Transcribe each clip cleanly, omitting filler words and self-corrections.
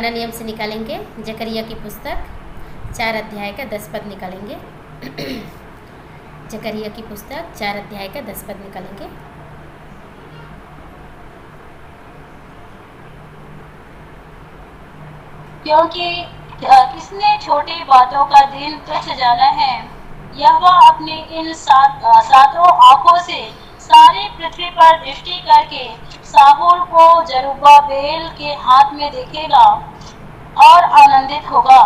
रोजाना नियम से निकालेंगे। जकरिया की पुस्तक 4 अध्याय का 10 पद निकालेंगे। जकरिया की पुस्तक 4 अध्याय का 10 पद निकालेंगे। क्योंकि किसने छोटी बातों का दिल तुच्छ जाना है, यहोवा अपनी इन सातों आंखों से सारी पृथ्वी पर दृष्टि करके साबुल को जरुब्बाबेल के हाथ में देखेगा और आनंदित होगा।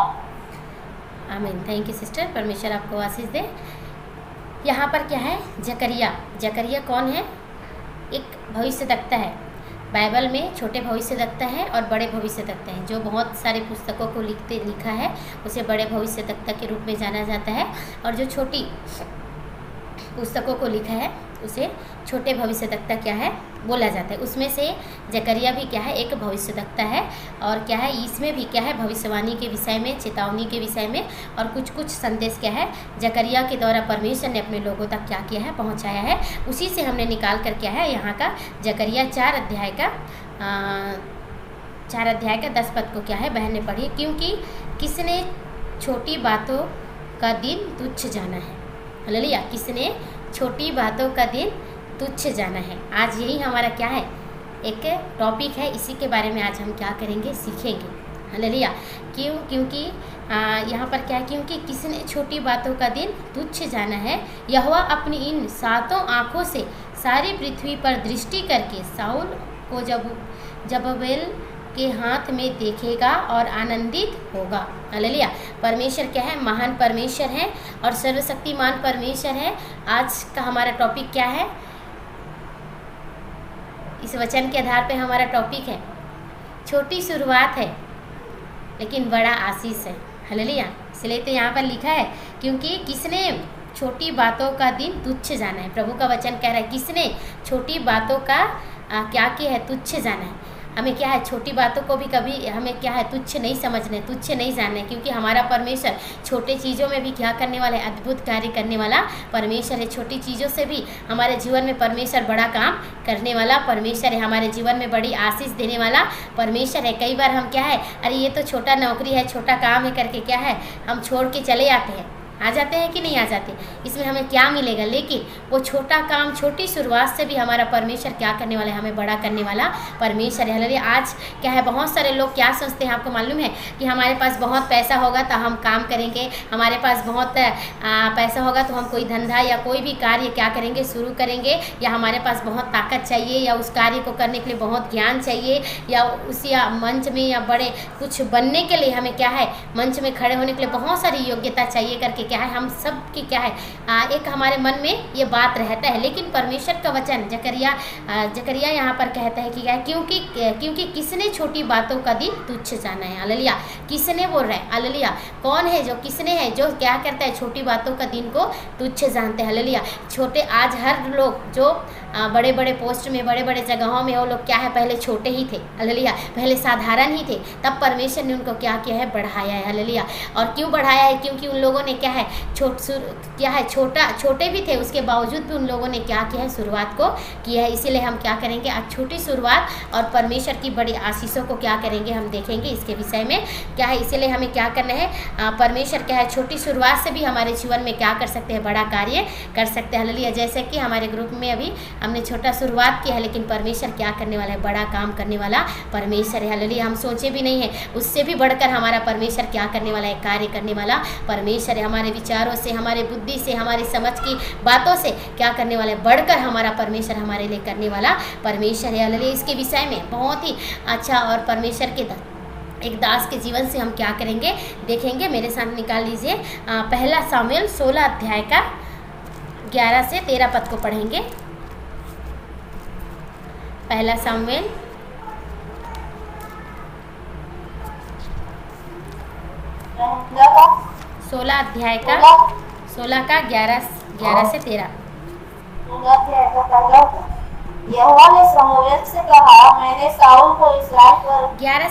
आमीन। थैंक यू सिस्टर, परमेश्वर आपको आशीष दे। यहाँ पर क्या है? जकरिया कौन है? एक भविष्यद्वक्ता है। बाइबल में छोटे भविष्यद्वक्ता है और बड़े भविष्यद्वक्ता हैं। जो बहुत सारे पुस्तकों को लिखा है उसे बड़े भविष्यद्वक्ता के रूप में जाना जाता है, और जो छोटी पुस्तकों को लिखा है उसे छोटे भविष्यद्वक्ता क्या है बोला जाता है। उसमें से जकरिया भी क्या है? एक भविष्यद्वक्ता है। और क्या है? इसमें भी क्या है? भविष्यवाणी के विषय में, चेतावनी के विषय में, और कुछ संदेश क्या है जकरिया के द्वारा परमेश्वर ने अपने लोगों तक क्या किया है? पहुंचाया है। उसी से हमने निकाल कर क्या है यहाँ का जकरिया 4 अध्याय का 10 पद को क्या है बहन ने पढ़ी। क्योंकि किसने छोटी बातों का दिन तुच्छ जाना है। हालेलुया। किसने छोटी बातों का दिन तुच्छ जाना है। आज यही हमारा क्या है? एक टॉपिक है। इसी के बारे में आज हम क्या करेंगे? सीखेंगे। हालेलुया। क्योंकि यहाँ पर क्या है? क्योंकि किसने छोटी बातों का दिन तुच्छ जाना है, यहोवा अपनी इन सातों आँखों से सारी पृथ्वी पर दृष्टि करके साउल को जरुब्बाबेल के हाथ में देखेगा और आनंदित होगा। हालेलुया। परमेश्वर क्या है? महान परमेश्वर है और सर्वशक्तिमान परमेश्वर है। आज का हमारा टॉपिक क्या है? इस वचन के आधार पे हमारा टॉपिक है छोटी शुरुआत है लेकिन बड़ा आशीष है। हालेलुया। इसलिए तो यहाँ पर लिखा है क्योंकि किसने छोटी बातों का दिन तुच्छ जाना है। प्रभु का वचन कह रहा है किसने छोटी बातों का क्या किया है? तुच्छ जाना है। हमें क्या है? छोटी बातों को भी कभी हमें क्या है? तुच्छ नहीं समझना है, तुच्छ नहीं जानना है, क्योंकि हमारा परमेश्वर छोटे चीज़ों में भी क्या करने वाला है? अद्भुत कार्य करने वाला परमेश्वर है। छोटी चीज़ों से भी हमारे जीवन में परमेश्वर बड़ा काम करने वाला परमेश्वर है। हमारे जीवन में बड़ी आशीष देने वाला परमेश्वर है। कई बार हम क्या है? अरे ये तो छोटा नौकरी है, छोटा काम है करके क्या है हम छोड़ के चले आते हैं। आ जाते हैं कि नहीं आ जाते? इसमें हमें क्या मिलेगा? लेकिन वो छोटा काम, छोटी शुरुआत से भी हमारा परमेश्वर क्या करने वाला है? हमें बड़ा करने वाला परमेश्वर है। हालेलुया। आज क्या है? बहुत सारे लोग क्या सोचते हैं? आपको मालूम है कि हमारे पास बहुत पैसा होगा तो हम काम करेंगे, हमारे पास बहुत पैसा होगा तो हम कोई धंधा या कोई भी कार्य क्या करेंगे? शुरू करेंगे, या हमारे पास बहुत ताकत चाहिए, या उस कार्य को करने के लिए बहुत ज्ञान चाहिए, या उस या मंच में या बड़े कुछ बनने के लिए हमें क्या है? मंच में खड़े होने के लिए बहुत सारी योग्यता चाहिए करके क्या है? हम सब की क्या है? एक हमारे मन में ये बात रहता है। लेकिन परमेश्वर का वचन जकरिया यहाँ पर कहता है कि क्या है? क्योंकि किसने छोटी बातों का दिन तुच्छ जाना है। हालेलुया। किसने बोल रहा है? हालेलुया। कौन है जो किसने है जो क्या करता है? छोटी बातों का दिन को तुच्छ जानते हैं। हालेलुया। छोटे आज हर लोग जो बड़े बड़े पोस्ट में, बड़े बड़े जगहों में, वो लोग क्या है? पहले छोटे ही थे। हालेलुया। पहले साधारण ही थे, तब परमेश्वर ने उनको क्या किया है? बढ़ाया है। हालेलुया। और क्यों बढ़ाया है? क्योंकि उन लोगों ने क्या है? छोटे भी थे, उसके बावजूद भी उन लोगों ने क्या किया है? शुरुआत को किया है। इसीलिए हम क्या करेंगे आज? छोटी शुरुआत और परमेश्वर की बड़ी आशीषों को क्या करेंगे? हम देखेंगे इसके विषय में क्या है। इसीलिए हमें क्या करना है? परमेश्वर क्या है? छोटी शुरुआत से भी हमारे जीवन में क्या कर सकते हैं? बड़ा कार्य कर सकते हैं। हालेलुया। जैसे कि हमारे ग्रुप में अभी हमने छोटा शुरुआत किया है, लेकिन परमेश्वर क्या करने वाला है? बड़ा काम करने वाला परमेश्वर है। हालेलुया। हम सोचे भी नहीं है, उससे भी बढ़कर हमारा परमेश्वर क्या करने वाला है? कार्य करने वाला परमेश्वर है। हमारे विचारों से, हमारे बुद्धि से, हमारी समझ की बातों से क्या करने वाला है? बढ़कर हमारा परमेश्वर हमारे लिए करने वाला परमेश्वर है। हालेलुया। इसके विषय में बहुत ही अच्छा और परमेश्वर के एक दास के जीवन से हम क्या करेंगे? देखेंगे। मेरे साथ निकाल लीजिए पहला सामुएल 16 अध्याय का 11 से 13 पद को पढ़ेंगे। पहला सामुएल 16 अध्याय का 16 का 11 से 13। यहोवा ने शमूएल से कहा, मैंने साउल को इस्राएल पर 11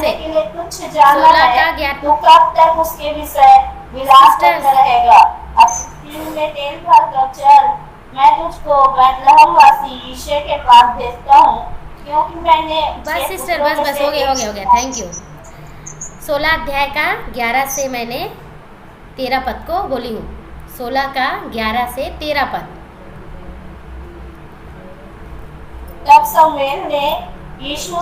से के लिए तुच्छ जाना 16 है। का तू कब तक उसके विषय विलास करता रहेगा? अब दिल में तेल भर कर चल, मैं तुझको बैतलहम वासी यिशै के पास भेजता हूँ, क्योंकि मैंने बस सिस्टर बस हो गया। Thank you. 16 अध्याय का 11 से मैंने 13 पद को बोली हूँ। 16 का 11 से 13 पद। तब शमूएल ने यीशु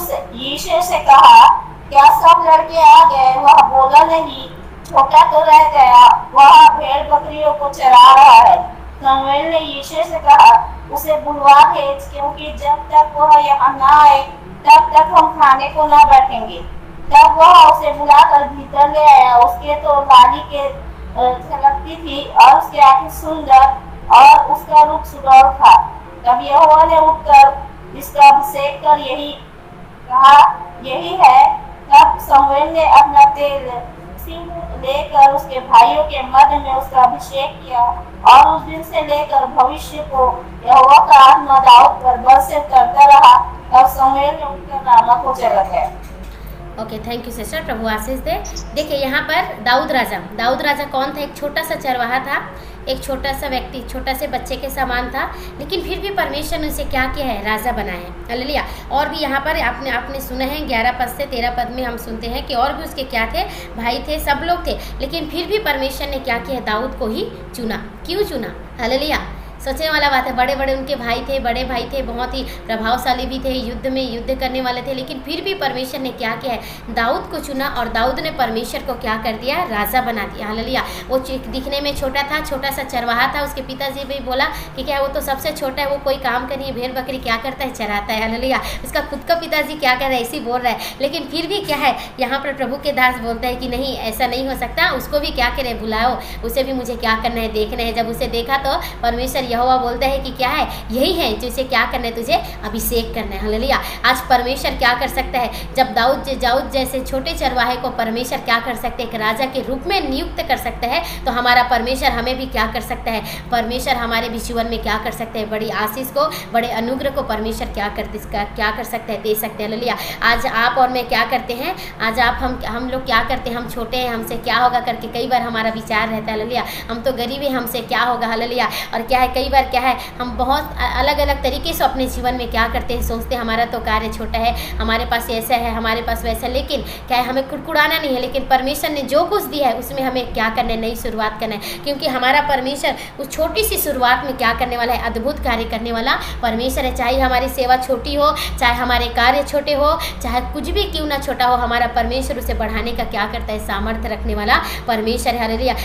से कहा, क्या सब लड़के आ गए? वह बोला, नहीं, छोटा तो रह गया, वह भेड़ बकरियों को चरा रहा है। शमूएल ने यीशु से कहा, उसे बुलवा भेज, क्योंकि जब तक वह यहाँ न आए तब तक हम खाने को न बैठेंगे। तब वह उसे बुलाकर भीतर ले आया। उसके तो लाली के झलकती थी और उसकी आंखें सुंदर और उसका रूप सुडौल था। तब यहोवा ने उठकर इसका अभिषेक कर यही कहा, यही है। तब शमूएल ने अपना तेल सिंह लेकर उसके भाइयों के मध्य में उसका अभिषेक किया, और उस दिन से लेकर भविष्य को यहोवा का आत्मा दाऊद पर बल से करता रहा। तब शमूएल ने उठकर रामा को चला गया। ओके, थैंक यू सिस्टर, प्रभु आशीष दे। देखिए यहाँ पर दाऊद राजा कौन था? एक छोटा सा चरवाहा था, एक छोटा सा व्यक्ति, छोटा से बच्चे के समान था, लेकिन फिर भी परमेश्वर ने उसे क्या किया है? राजा बनाया है। हालेलुया। और भी यहाँ पर आपने सुना है 11 पद से 13 पद में हम सुनते हैं कि और भी उसके क्या थे? भाई थे, सब लोग थे, लेकिन फिर भी परमेश्वर ने क्या किया? दाऊद को ही चुना। क्यों चुना? हालेलुया। सोचने वाला बात है, बड़े बड़े उनके भाई थे, बड़े भाई थे, बहुत ही प्रभावशाली भी थे, युद्ध में युद्ध करने वाले थे, लेकिन फिर भी परमेश्वर ने क्या किया है? दाऊद को चुना, और दाऊद ने परमेश्वर को क्या कर दिया? राजा बना दिया। हालेलुया। वो दिखने में छोटा था, छोटा सा चरवाहा था। उसके पिताजी भी बोला कि क्या वो तो सबसे छोटा है, वो कोई काम का नहीं है, भेड़ बकरी क्या करता है? चराता है। हालेलुया। उसका खुद का पिताजी क्या कर रहा है? ऐसे बोल रहा है, लेकिन फिर भी क्या है? यहाँ पर प्रभु के दास बोलता है कि नहीं, ऐसा नहीं हो सकता, उसको भी क्या करे? बुलाओ, उसे भी मुझे क्या करना है? देखना है। जब उसे देखा तो परमेश्वर यहोवा बोलता है कि क्या है? यही है जिसे क्या करना है? तुझे अभिषेक करना है। हालेलुया। आज परमेश्वर क्या कर सकता है? जब दाऊद जैसे छोटे चरवाहे को परमेश्वर क्या कर सकते हैं? एक राजा के रूप में नियुक्त कर सकता है, तो हमारा परमेश्वर हमें भी क्या कर सकता है? परमेश्वर हमारे भी जीवन में क्या कर सकते हैं? बड़ी आशीष को, बड़े अनुग्रह को परमेश्वर क्या कर सकते हैं? दे सकते हैं। हालेलुया। आज आप और मैं क्या करते हैं? आज आप हम लोग क्या करते हैं? हम छोटे हैं, हमसे क्या होगा करके कई बार हमारा विचार रहता है। हालेलुया। हम तो गरीब हैं, हमसे क्या होगा? हालेलुया। और क्या है, कई बार क्या है, हम बहुत अलग अलग तरीके से अपने जीवन में क्या करते हैं? सोचते हैं हमारा तो कार्य छोटा है, हमारे पास ऐसा है, हमारे पास वैसा, लेकिन क्या है? हमें कुड़कुड़ाना नहीं है, लेकिन परमेश्वर ने जो कुछ दिया है उसमें हमें क्या करना है? नई शुरुआत करना है, क्योंकि हमारा परमेश्वर उस छोटी सी शुरुआत में क्या करने वाला है? अद्भुत कार्य करने वाला परमेश्वर है। चाहे हमारी सेवा छोटी हो, चाहे हमारे कार्य छोटे हो, चाहे कुछ भी क्यों ना छोटा हो, हमारा परमेश्वर उसे बढ़ाने का क्या करता है? सामर्थ्य रखने वाला परमेश्वर है। हालेलुया।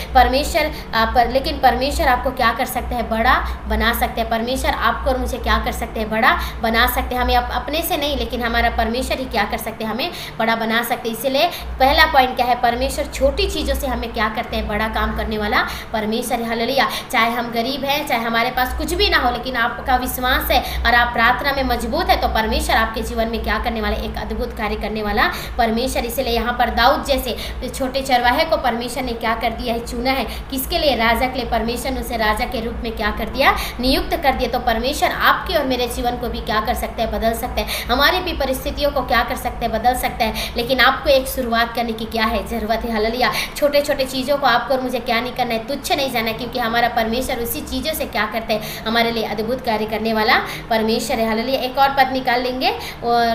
लेकिन परमेश्वर आपको क्या कर सकता है? बड़ा बना सकते हैं। परमेश्वर आपको और मुझे क्या कर सकते हैं? बड़ा बना सकते हैं। हमें अपने से नहीं, लेकिन हमारा परमेश्वर ही क्या कर सकते हैं? हमें बड़ा बना सकते हैं। इसलिए पहला पॉइंट क्या है? परमेश्वर छोटी चीज़ों से हमें क्या करते हैं? बड़ा काम करने वाला परमेश्वर है। हालेलुया। चाहे हम गरीब हैं, चाहे हमारे पास कुछ भी ना हो, लेकिन आपका विश्वास है और आप प्रार्थना में मजबूत है, तो परमेश्वर आपके जीवन में क्या करने वाला? एक अद्भुत कार्य करने वाला परमेश्वर। इसलिए यहाँ पर दाऊद जैसे छोटे चरवाहे को परमेश्वर ने क्या कर दिया है? चुना है। किसके लिए? राजा के लिए। परमेश्वर ने उसे राजा के रूप में क्या कर दिया? नियुक्त कर दिया। तो परमेश्वर आपके और मेरे जीवन को भी क्या कर सकते हैं? बदल सकते हैं। हमारी भी परिस्थितियों को क्या कर सकते हैं? बदल सकते हैं। लेकिन आपको एक शुरुआत करने की क्या है? जरूरत है। हालेलुया। छोटे छोटे चीज़ों को आपको और मुझे क्या नहीं करना है? तुच्छ नहीं जाना है, क्योंकि हमारा परमेश्वर उसी चीज़ों से क्या करते हैं? हमारे लिए अद्भुत कार्य करने वाला परमेश्वर है। हालेलुया। एक और पद निकाल लेंगे,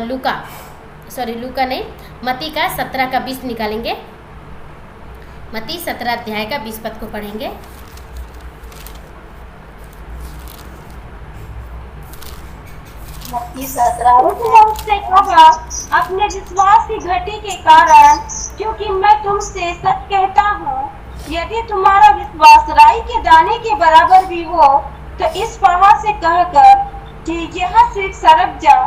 लूका नहीं, मत्ती का 17 का 20 निकालेंगे। मत्ती 17 अध्याय का 20 पद को पढ़ेंगे। उसने उससे कहा, अपने विश्वास की घटी के कारण, क्योंकि मैं तुमसे सच कहता हूँ, यदि तुम्हारा विश्वास राई के दाने के बराबर भी हो, तो इस पहाड़ से कहकर कि यहाँ से सरक जा,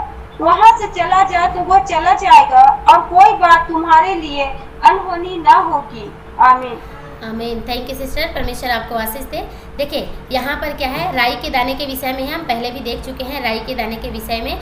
वहाँ से चला जा, तो वो चला जाएगा, और कोई बात तुम्हारे लिए अनहोनी न होगी। आमीन। आमीन। थैंक यू सिस्टर, परमेश्वर आपको आशीष दे। देखिए यहाँ पर क्या है? राई के दाने के विषय में हम पहले भी देख चुके हैं। राई के दाने के विषय में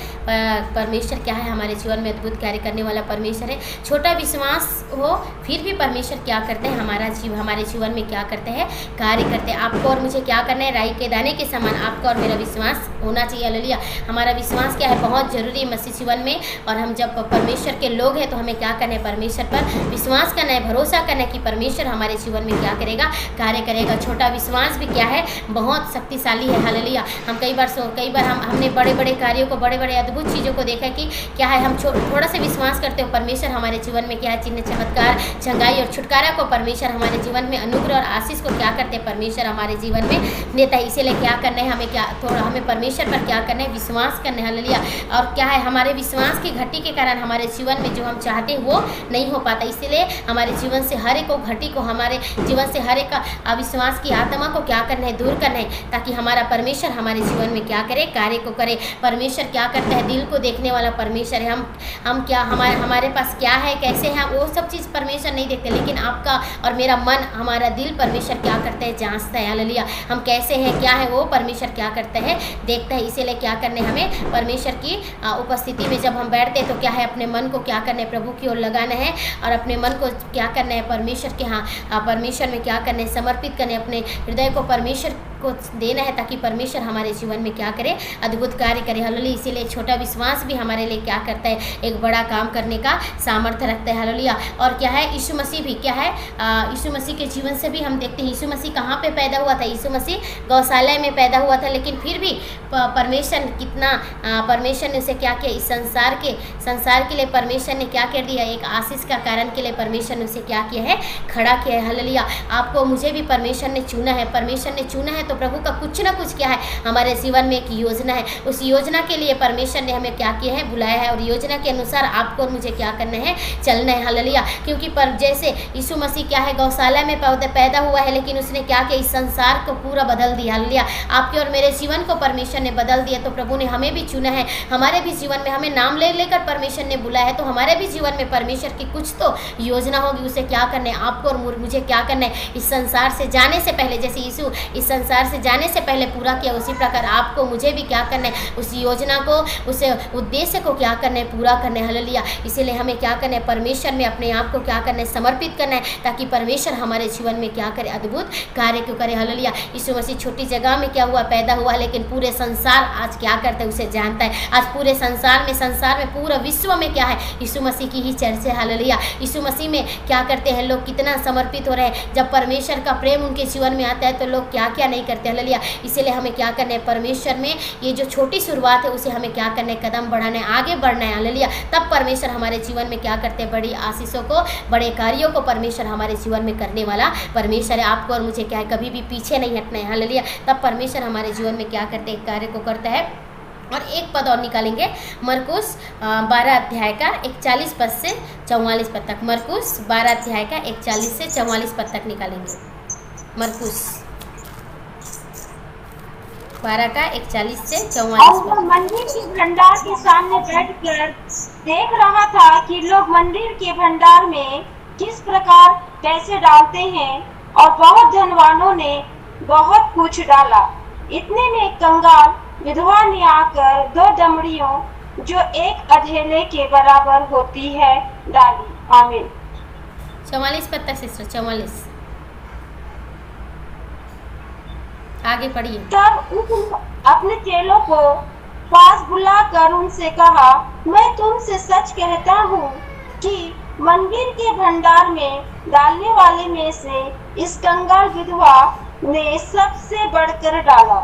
परमेश्वर क्या है? हमारे जीवन में अद्भुत कार्य करने वाला परमेश्वर है। छोटा विश्वास हो, फिर भी परमेश्वर क्या करते हैं? हमारे जीवन में क्या करते हैं? कार्य करते हैं। आपको और मुझे क्या करना है? राई के दाने के समान आपका और मेरा विश्वास होना चाहिए। हालेलुया। हमारा विश्वास क्या है? बहुत जरूरी है मसीह जीवन में। और हम जब परमेश्वर के लोग हैं, तो हमें क्या करना है? परमेश्वर पर विश्वास करना है, भरोसा करना है कि परमेश्वर हमारे जीवन में क्या करेगा? कार्य करेगा। छोटा विश्वास भी क्या क्या है, बहुत शक्तिशाली है। हालेलुया। हम कई बार हमने बड़े बड़े कार्यों को, बड़े बड़े अद्भुत चीज़ों को देखा कि क्या है, हम थोड़ा सा विश्वास करते हो, परमेश्वर हमारे जीवन में क्या है, चिन्ह चमत्कार, चंगाई और छुटकारा को परमेश्वर हमारे जीवन में, अनुग्रह और आशीष को क्या करते हैं, परमेश्वर हमारे जीवन में देता है। इसीलिए क्या करना है, हमें परमेश्वर पर क्या करना है, विश्वास करना है। हालेलुया। और क्या है, हमारे विश्वास की घटी के कारण हमारे जीवन में जो हम चाहते हैं वो नहीं हो पाता। इसीलिए हमारे जीवन से हर एक घटी को, हमारे जीवन से हर एक अविश्वास की आत्मा को क्या करना है, दूर करना है, ताकि हमारा परमेश्वर हमारे जीवन में क्या करे, कार्य को करे। परमेश्वर क्या करता है, दिल को देखने वाला परमेश्वर है। हम क्या, हमारे पास क्या है, कैसे हैं, वो सब चीज़ परमेश्वर नहीं देखते, लेकिन आपका और मेरा मन, हमारा दिल परमेश्वर क्या करता है, जांचता है। हालेलुया। हम कैसे हैं, क्या है, वो परमेश्वर क्या करता है, देखता है। इसीलिए क्या करने, हमें परमेश्वर की उपस्थिति में जब हम बैठते हैं तो क्या है, अपने मन को क्या करना है, प्रभु की ओर लगाना है, और अपने मन को क्या करना है, परमेश्वर के परमेश्वर में क्या करना है, समर्पित करने, अपने हृदय को परमेश्वर को देना है, ताकि परमेश्वर हमारे जीवन में क्या करे, अद्भुत कार्य करे। हालेलुया। इसीलिए छोटा विश्वास भी हमारे लिए क्या करता है, एक बड़ा काम करने का सामर्थ्य रखता है। हालेलुया। और क्या है, यीशु मसीह भी क्या है, यीशु मसीह के जीवन से भी हम देखते हैं, यीशु मसीह कहाँ पे पैदा हुआ था, यीशु मसीह गौशाला में पैदा हुआ था, लेकिन फिर भी परमेश्वर परमेश्वर ने उसे क्या किया, इस संसार के लिए परमेश्वर ने क्या कर दिया, एक आशीष का कारण के लिए परमेश्वर ने उसे क्या किया है, खड़ा किया है। हालेलुया। आपको मुझे भी परमेश्वर ने चुना है, परमेश्वर ने चुना है, तो प्रभु का कुछ ना कुछ क्या है, हमारे जीवन में एक योजना है। उस योजना के लिए परमेश्वर ने हमें क्या किया है, बुलाया है, और योजना के अनुसार आपको और मुझे क्या करना है, चलना है। हालेलुया। क्योंकि जैसे यीशु मसीह क्या है, गौशाला में पैदा हुआ है, लेकिन उसने क्या किया, इस संसार को पूरा बदल दिया। हालेलुया। आपके और मेरे जीवन को परमेश्वर ने बदल दिया, तो प्रभु ने हमें भी चुना है, हमारे भी जीवन में हमें नाम लेकर परमेश्वर ने बुलाया है, तो हमारे भी जीवन में परमेश्वर की कुछ तो योजना होगी। उसे क्या करना है, आपको और मुझे क्या करना है, इस संसार से जाने से पहले, जैसे यीशु इस संसार से जाने से पहले पूरा किया, उसी प्रकार आपको मुझे भी क्या करना है, उस योजना को, उस उद्देश्य को क्या करना है, पूरा करना है। हालेलुया। इसीलिए हमें क्या करना है, परमेश्वर में अपने आप को क्या करना है, समर्पित करना है, ताकि परमेश्वर हमारे जीवन में क्या करे, अद्भुत कार्य को करे। हालेलुया। यीशु मसीह छोटी जगह में क्या हुआ, पैदा हुआ, लेकिन पूरे संसार आज क्या करता है, उसे जानता है। आज पूरे संसार में पूरा विश्व में क्या है, यीशु मसीह की ही चर्चा है। हालेलुया। यीशु मसीह में क्या करते हैं लोग, कितना समर्पित हो रहे हैं। जब परमेश्वर का प्रेम उनके जीवन में आता है तो लोग क्या क्या नहीं करते। हालेलुया। इसीलिए हमें क्या करना है, परमेश्वर में ये जो छोटी शुरुआत है उसे हमें क्या करना है, कदम बढ़ाना है, आगे बढ़ना है। हालेलुया। तब परमेश्वर हमारे जीवन में क्या करते हैं, बड़ी आशीषों को, बड़े कार्यों को परमेश्वर हमारे जीवन में करने वाला परमेश्वर है। आपको और मुझे क्या है, कभी भी पीछे नहीं हटना है। हालेलुया। तब परमेश्वर हमारे जीवन में क्या करते हैं, कार्य को करता है। और एक पद और निकालेंगे, मरकुस 12 अध्याय का 41 पद से 44 पद तक। मरकुस 12 अध्याय का 41 से 44 पद तक निकालेंगे। मरकुस 12 का 41 से 44 पद। मंदिर के भंडार के सामने बैठकर देख रहा था कि लोग मंदिर के भंडार में किस प्रकार पैसे डालते हैं, और बहुत धनवानों ने बहुत कुछ डाला। इतने में कंगाल विधवा ने आकर 2 दमड़ियों जो एक अधेले के बराबर होती है डाली। आमीन। 44 पद तक सिस्टर, 44 आगे पढ़िए। तब उसने अपने चेलों को पास बुलाकर उनसे कहा, मैं तुमसे सच कहता हूँ कि मंदिर के भंडार में डालने वाले में से इस कंगाल विधवा ने सबसे बढ़कर डाला,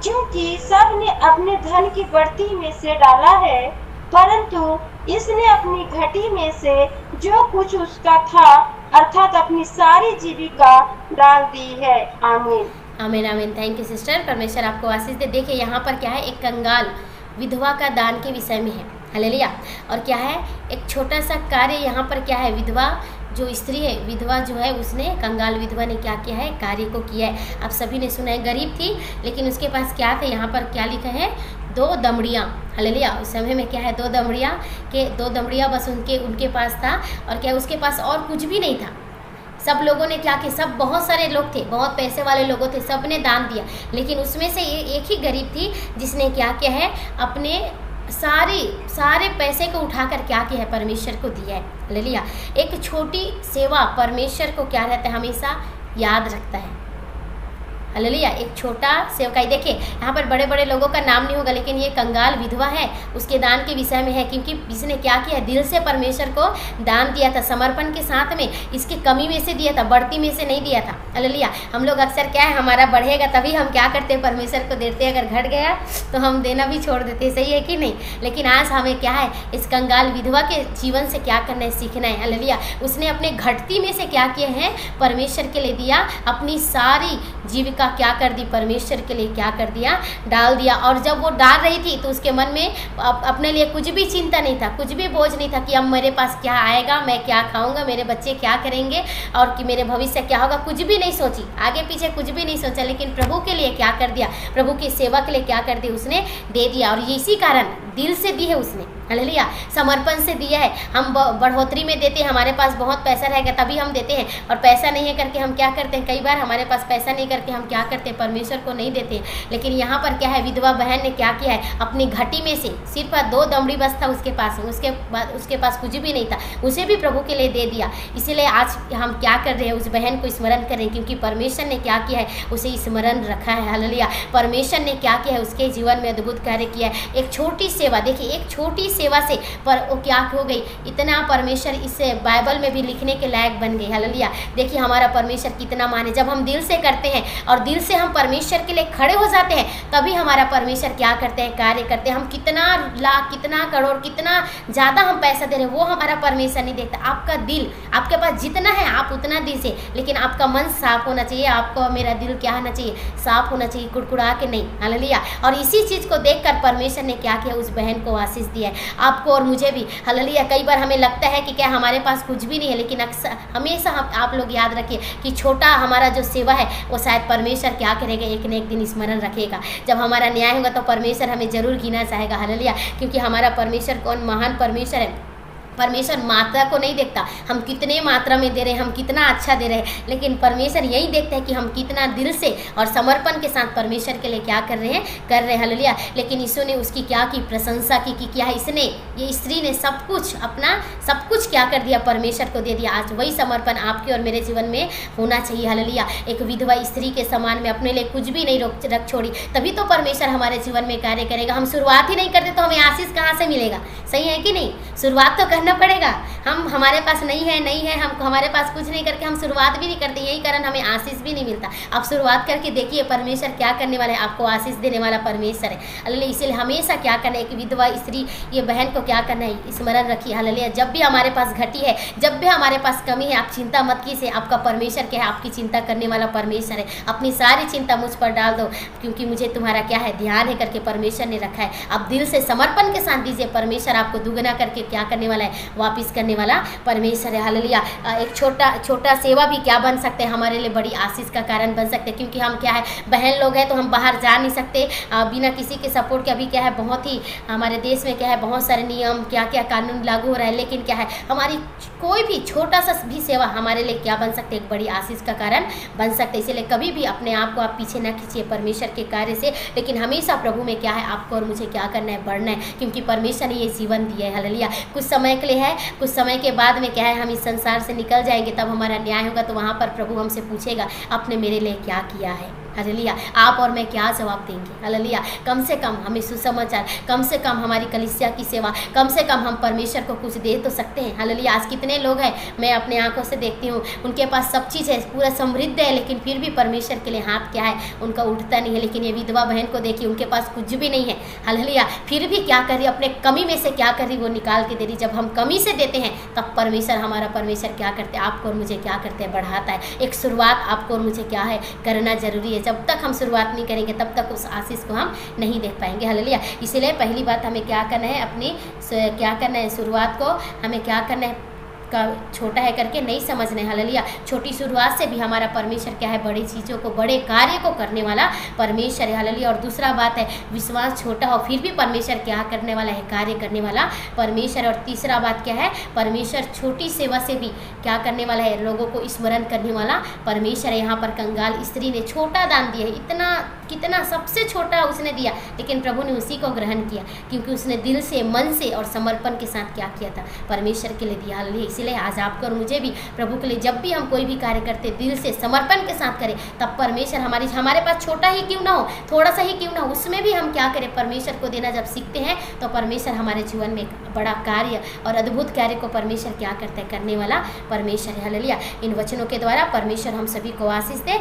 क्योंकि सब ने अपने धन की बढ़ती में से डाला है, परंतु इसने अपनी घटी में से जो कुछ उसका था, अर्थात अपनी सारी जीविका डाल दी है। आमीन। आमीन आमीन। थैंक यू सिस्टर, परमेश्वर आपको आशीष दे। देखिए यहाँ पर क्या है, एक कंगाल विधवा का दान के विषय में है। हालेलुया। और क्या है, एक छोटा सा कार्य यहाँ पर क्या है, विधवा जो स्त्री है, विधवा जो है, उसने, कंगाल विधवा ने क्या किया है, कार्य को किया है। आप सभी ने सुना है, गरीब थी, लेकिन उसके पास क्या था, यहाँ पर क्या लिखा है, 2 दमड़ियाँ। हालेलुया। उस समय में क्या है, 2 दमड़ियाँ बस उनके पास था, और क्या उसके पास और कुछ भी नहीं था। सब लोगों ने क्या किया, सब बहुत सारे लोग थे, बहुत पैसे वाले लोगों थे, सब ने दान दिया, लेकिन उसमें से एक ही गरीब थी जिसने क्या किया है, अपने सारे पैसे को उठाकर क्या किया है, परमेश्वर को दिया है। हालेलुया। एक छोटी सेवा परमेश्वर को क्या रहता है, हमेशा याद रखता है। हालेलुया। एक छोटा सेवकाई, देखिए यहाँ पर बड़े बड़े लोगों का नाम नहीं होगा, लेकिन ये कंगाल विधवा है, उसके दान के विषय में है, क्योंकि इसने क्या किया, दिल से परमेश्वर को दान दिया था, समर्पण के साथ में, इसकी कमी में से दिया था, बढ़ती में से नहीं दिया था। हालेलुया। हम लोग अक्सर क्या है, हमारा बढ़ेगा तभी हम क्या करते हैं, परमेश्वर को देते हैं, अगर घट गया तो हम देना भी छोड़ देते हैं, सही है कि नहीं। लेकिन आज हमें क्या है, इस कंगाल विधवा के जीवन से क्या करना है, सीखना है। हालेलुया। उसने अपने घटती में से क्या किए हैं, परमेश्वर के लिए दिया, अपनी सारी जीविका क्या कर दी, परमेश्वर के लिए क्या कर दिया, डाल दिया। और जब वो डाल रही थी तो उसके मन में अपने लिए कुछ भी चिंता नहीं था, कुछ भी बोझ नहीं था कि अब मेरे पास क्या आएगा, मैं क्या खाऊंगा, मेरे बच्चे क्या करेंगे और कि मेरे भविष्य क्या होगा, कुछ भी नहीं सोची, आगे पीछे कुछ भी नहीं सोचा। लेकिन प्रभु के लिए क्या कर दिया, प्रभु की सेवा के लिए क्या कर दिया, उसने दे दिया। और इसी कारण दिल से दी है उसने, हालेलुया, समर्पण से दिया है। हम बढ़ोतरी में देते हैं, हमारे पास बहुत पैसा रहेगा तभी हम देते हैं, और पैसा नहीं है करके हम क्या करते हैं, कई बार हमारे पास पैसा नहीं करके हम क्या करते हैं, परमेश्वर को नहीं देते हैं। लेकिन यहाँ पर क्या है, विधवा बहन ने क्या किया है, अपनी घटी में से सिर्फ 2 दमड़ी बस था उसके पास, उसके पास कुछ भी नहीं था, उसे भी प्रभु के लिए दे दिया। इसीलिए आज हम क्या कर रहे हैं, उस बहन को स्मरण करें, क्योंकि परमेश्वर ने क्या किया है, उसे स्मरण रखा है। हालेलुया। परमेश्वर ने क्या किया है, उसके जीवन में अद्भुत कार्य किया है। एक छोटी सेवा, देखिए एक छोटी सेवा से पर वो क्या हो गई, इतना परमेश्वर इससे बाइबल में भी लिखने के लायक बन गई। हालेलुया। देखिए हमारा परमेश्वर कितना महान है। जब हम दिल से करते हैं और दिल से हम परमेश्वर के लिए खड़े हो जाते हैं, तभी हमारा परमेश्वर क्या करते हैं, कार्य करते हैं। हम कितना लाख, कितना करोड़, कितना ज़्यादा हम पैसा दे रहे हैं, वो हमारा परमेश्वर नहीं देखता। आपका दिल, आपके पास जितना है आप उतना दिल से, लेकिन आपका मन साफ होना चाहिए। आपको मेरा दिल क्या होना चाहिए, साफ होना चाहिए, कुड़कुड़ा के नहीं। हालेलुया। और इसी चीज़ को देखकर परमेश्वर ने क्या किया, उस बहन को आशीष दिया है, आपको और मुझे भी। हालेलुया। कई बार हमें लगता है कि क्या हमारे पास कुछ भी नहीं है, लेकिन अक्सर हमेशा आप लोग याद रखिए कि छोटा हमारा जो सेवा है वो शायद परमेश्वर क्या करेगा, एक न एक दिन स्मरण रखेगा। जब हमारा न्याय होगा तो परमेश्वर हमें जरूर गिना चाहेगा। हालेलुया। क्योंकि हमारा परमेश्वर कौन महान परमेश्वर है। परमेश्वर मात्रा को नहीं देखता, हम कितने मात्रा में दे रहे हैं, हम कितना अच्छा दे रहे हैं, लेकिन परमेश्वर यही देखता है कि हम कितना दिल से और समर्पण के साथ परमेश्वर के लिए क्या कर रहे हैं, हालेलुया। लेकिन यीशु ने उसकी क्या की, प्रशंसा की कि क्या इसने, ये स्त्री ने सब कुछ, अपना सब कुछ क्या कर दिया, परमेश्वर को दे दिया। आज वही समर्पण आपके और मेरे जीवन में होना चाहिए। हालेलुया। एक विधवा स्त्री के समान में अपने लिए कुछ भी नहीं रख छोड़ी, तभी तो परमेश्वर हमारे जीवन में कार्य करेगा। हम शुरुआत ही नहीं करते तो हमें आशीष कहाँ से मिलेगा, सही है कि नहीं। शुरुआत तो करना पड़ेगा। हम हमारे पास नहीं है, हम हमारे पास कुछ नहीं करके हम शुरुआत भी नहीं करते, यही कारण हमें आशीष भी नहीं मिलता। आप शुरुआत करके देखिए, परमेश्वर क्या करने वाला है, आपको आशीष देने वाला परमेश्वर है। हालेलुया। इसीलिए हमेशा क्या करना है, कि विधवा स्त्री, ये बहन को क्या करना है, स्मरण रखिए। हालेलुया। जब भी हमारे पास घटी है, जब भी हमारे पास कमी है, आप चिंता मत कीजिए, आपका परमेश्वर क्या है, आपकी चिंता करने वाला परमेश्वर है। अपनी सारी चिंता मुझ पर डाल दो, क्योंकि मुझे तुम्हारा क्या है, ध्यान है करके परमेश्वर ने रखा है। आप दिल से समर्पण के साथ दीजिए, परमेश्वर आपको दुगना करके क्या करने वाला है, वापिस करने वाला परमेश्वर है। हालेलुया। एक छोटा सेवा भी क्या बन सकते हैं, हमारे लिए बड़ी आशीष का कारण बन सकते हैं। क्योंकि हम क्या है, बहन लोग हैं, तो हम बाहर जा नहीं सकते बिना किसी के सपोर्ट के। अभी क्या है, बहुत ही हमारे देश में क्या है, बहुत सारे नियम, क्या क्या कानून लागू हो रहा है, लेकिन क्या है, हमारी कोई भी छोटा सा भी सेवा हमारे लिए क्या बन सकते, एक बड़ी आशीष का कारण बन सकते। इसलिए कभी भी अपने आप को आप पीछे ना खींचिए परमेश्वर के कार्य से, लेकिन हमेशा प्रभु में क्या है, आपको और मुझे क्या करना है, बढ़ना है, क्योंकि परमेश्वर ने ये जीवन दिया है। हालेलुया। कुछ समय के लिए है, कुछ समय के बाद में क्या है, हम इस संसार से निकल जाएंगे, तब हमारा न्याय होगा, तो वहाँ पर प्रभु हमसे पूछेगा, आपने मेरे लिए क्या किया है। हालेलुया। आप और मैं क्या जवाब देंगे। हालेलुया। कम से कम हमें सुसमाचार, कम से कम हमारी कलीसिया की सेवा, कम से कम हम परमेश्वर को कुछ दे तो सकते हैं। हालेलुया। आज कितने लोग हैं, मैं अपने आंखों से देखती हूँ, उनके पास सब चीज़ है, पूरा समृद्ध है, लेकिन फिर भी परमेश्वर के लिए हाथ क्या है, उनका उठता नहीं है। लेकिन ये विधवा बहन को देखिए, उनके पास कुछ भी नहीं है। हालेलुया। फिर भी क्या कर रही, अपने कमी में से क्या कर रही, वो निकाल के दे रही। जब हम कमी से देते हैं, तब परमेश्वर, हमारा परमेश्वर क्या करते हैं, आपको और मुझे क्या करते हैं, बढ़ाता है। एक शुरुआत आपको और मुझे क्या है, करना जरूरी है। जब तक हम शुरुआत नहीं करेंगे, तब तक उस आशीष को हम नहीं देख पाएंगे। हालेलुया। इसीलिए पहली बात हमें क्या करना है, अपनी क्या करना है, शुरुआत को हमें क्या करना है, का छोटा है करके नहीं समझना है। हालेलुया। छोटी शुरुआत से भी हमारा परमेश्वर क्या है, बड़ी चीज़ों को, बड़े कार्य को करने वाला परमेश्वर है। हालेलुया। और दूसरा बात है, विश्वास छोटा हो फिर भी परमेश्वर क्या करने वाला है, कार्य करने वाला परमेश्वर। और तीसरा बात क्या है, परमेश्वर छोटी सेवा से भी क्या करने वाला है, लोगों को स्मरण करने वाला परमेश्वर है। यहाँ पर कंगाल स्त्री ने छोटा दान दिया है, इतना कितना सबसे छोटा उसने दिया, लेकिन प्रभु ने उसी को ग्रहण किया क्योंकि उसने दिल से, मन से और समर्पण के साथ क्या किया था, परमेश्वर के लिए दिया। हालेलुया। इसीलिए आज आपको और मुझे भी प्रभु के लिए जब भी हम कोई भी कार्य करते दिल से समर्पण के साथ करें, तब परमेश्वर हमारे पास छोटा ही क्यों ना हो, थोड़ा सा ही क्यों ना हो, उसमें भी हम क्या करें, परमेश्वर को देना जब सीखते हैं तो परमेश्वर हमारे जीवन में एक बड़ा कार्य और अद्भुत कार्य को परमेश्वर क्या करता है, करने वाला परमेश्वर है। हालेलुया। इन वचनों के द्वारा परमेश्वर हम सभी को आशीष दे।